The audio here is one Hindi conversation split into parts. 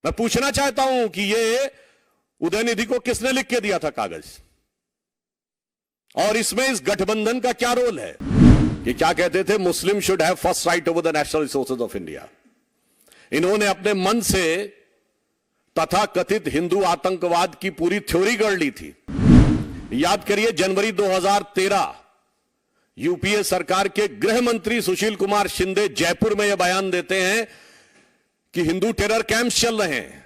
मैं पूछना चाहता हूं कि ये उदयनिधि को किसने लिख के दिया था कागज, और इसमें इस गठबंधन का क्या रोल है कि क्या कहते थे, मुस्लिम should have first right over the national resources of India. इन्होंने अपने मन से तथा कथित हिंदू आतंकवाद की पूरी थ्योरी गढ़ ली थी। याद करिए, जनवरी 2013 यूपीए सरकार के गृह मंत्री सुशील कुमार शिंदे जयपुर में यह बयान देते हैं कि हिंदू टेरर कैंप्स चल रहे हैं,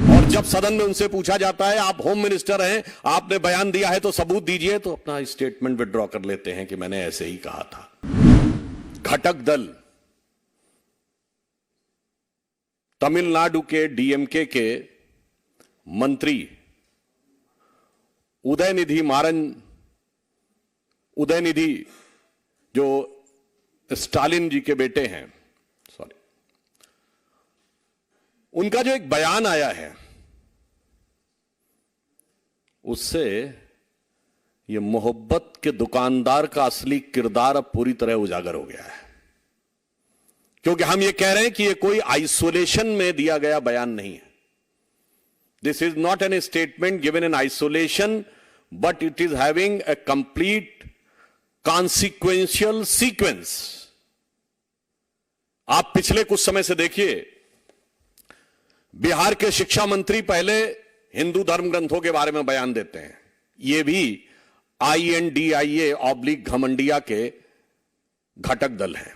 और जब सदन में उनसे पूछा जाता है आप होम मिनिस्टर हैं, आपने बयान दिया है तो सबूत दीजिए, तो अपना स्टेटमेंट विड्रॉ कर लेते हैं कि मैंने ऐसे ही कहा था। घटक दल तमिलनाडु के डीएमके के मंत्री उदयनिधि जो स्टालिन जी के बेटे हैं, उनका जो एक बयान आया है उससे ये मोहब्बत के दुकानदार का असली किरदार अब पूरी तरह उजागर हो गया है। क्योंकि हम ये कह रहे हैं कि ये कोई आइसोलेशन में दिया गया बयान नहीं है। This is not an statement given in isolation, but it is having a complete consequential sequence. आप पिछले कुछ समय से देखिए, बिहार के शिक्षा मंत्री पहले हिंदू धर्म ग्रंथों के बारे में बयान देते हैं, ये भी INDIA/घमंडिया के घटक दल हैं।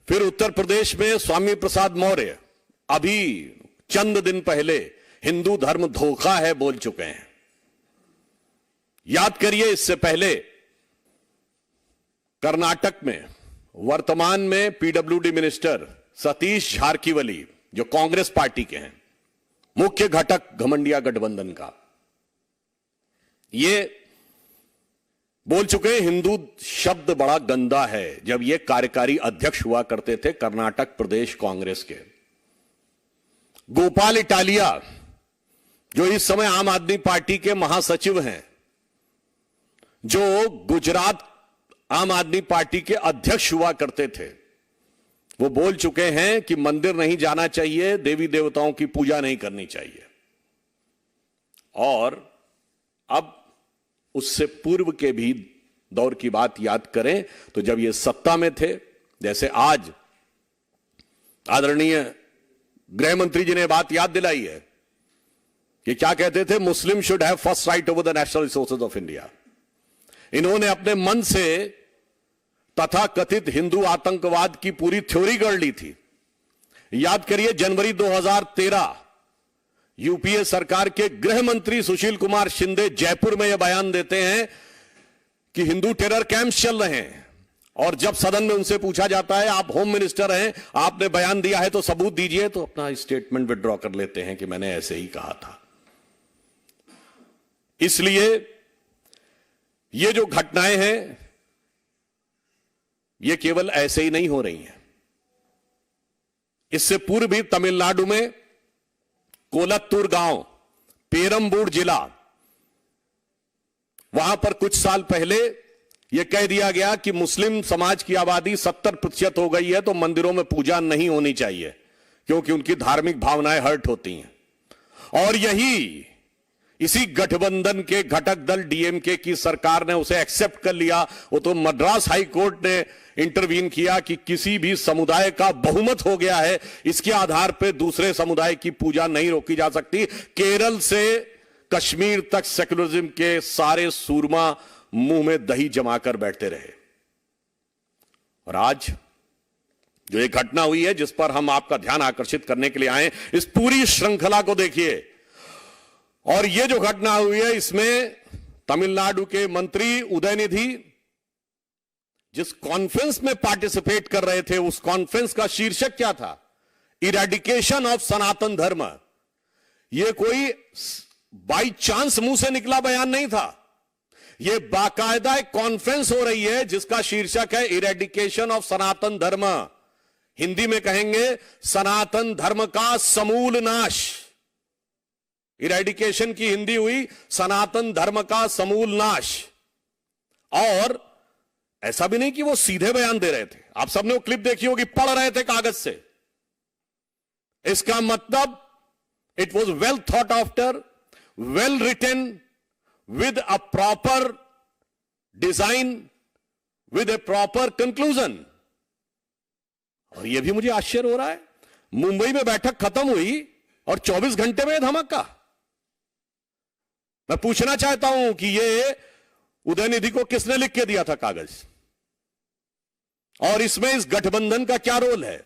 फिर उत्तर प्रदेश में स्वामी प्रसाद मौर्य अभी चंद दिन पहले हिंदू धर्म धोखा है बोल चुके हैं। याद करिए, इससे पहले कर्नाटक में वर्तमान में PWD मिनिस्टर सतीश झारकीवली, जो कांग्रेस पार्टी के हैं, मुख्य घटक घमंडिया गठबंधन का, ये बोल चुके हैं हिंदू शब्द बड़ा गंदा है, जब ये कार्यकारी अध्यक्ष हुआ करते थे कर्नाटक प्रदेश कांग्रेस के। गोपाल इटालिया, जो इस समय आम आदमी पार्टी के महासचिव हैं, जो गुजरात आम आदमी पार्टी के अध्यक्ष हुआ करते थे, वो बोल चुके हैं कि मंदिर नहीं जाना चाहिए, देवी देवताओं की पूजा नहीं करनी चाहिए। और अब उससे पूर्व के भी दौर की बात याद करें तो जब ये सत्ता में थे, जैसे आज आदरणीय गृह मंत्री जी ने बात याद दिलाई है कि क्या कहते थे, मुस्लिम should have first right over the national resources of India. इन्होंने अपने मन से तथा कथित हिंदू आतंकवाद की पूरी थ्योरी गढ़ ली थी। याद करिए, जनवरी 2013 यूपीए सरकार के गृह मंत्री सुशील कुमार शिंदे जयपुर में यह बयान देते हैं कि हिंदू टेरर कैंप्स चल रहे हैं, और जब सदन में उनसे पूछा जाता है आप होम मिनिस्टर हैं, आपने बयान दिया है तो सबूत दीजिए, तो अपना स्टेटमेंट विड्रॉ कर लेते हैं कि मैंने ऐसे ही कहा था। इसलिए ये जो घटनाएं हैं ये केवल ऐसे ही नहीं हो रही हैं। इससे पूर्व भी तमिलनाडु में कोलत्तूर गांव, पेरंबूर जिला, वहां पर कुछ साल पहले यह कह दिया गया कि मुस्लिम समाज की आबादी 70% हो गई है तो मंदिरों में पूजा नहीं होनी चाहिए, क्योंकि उनकी धार्मिक भावनाएं हर्ट होती हैं। और यही इसी गठबंधन के घटक दल डीएमके की सरकार ने उसे एक्सेप्ट कर लिया। वो तो मद्रास हाई कोर्ट ने इंटरवीन किया कि किसी भी समुदाय का बहुमत हो गया है, इसके आधार पर दूसरे समुदाय की पूजा नहीं रोकी जा सकती। केरल से कश्मीर तक सेकुलरिज्म के सारे सूरमा मुंह में दही जमाकर बैठते रहे। और आज जो एक घटना हुई है जिस पर हम आपका ध्यान आकर्षित करने के लिए आए, इस पूरी श्रृंखला को देखिए। और यह जो घटना हुई है इसमें तमिलनाडु के मंत्री उदयनिधि जिस कॉन्फ्रेंस में पार्टिसिपेट कर रहे थे, उस कॉन्फ्रेंस का शीर्षक क्या था? इरेडिकेशन ऑफ सनातन धर्म। यह कोई बाई चांस मुंह से निकला बयान नहीं था, यह बाकायदा एक कॉन्फ्रेंस हो रही है जिसका शीर्षक है इरेडिकेशन ऑफ सनातन धर्म। हिंदी में कहेंगे सनातन धर्म का समूल नाश। इरेडिकेशन की हिंदी हुई सनातन धर्म का समूल नाश। और ऐसा भी नहीं कि वो सीधे बयान दे रहे थे, आप सबने वो क्लिप देखी होगी, पढ़ रहे थे कागज से। इसका मतलब it was well thought after, well written, with a proper design, with a proper conclusion. और यह भी मुझे आश्चर्य हो रहा है, मुंबई में बैठक खत्म हुई और 24 घंटे में धमाका। मैं पूछना चाहता हूं कि यह उदयनिधि को किसने लिख के दिया था कागज, और इसमें इस गठबंधन का क्या रोल है?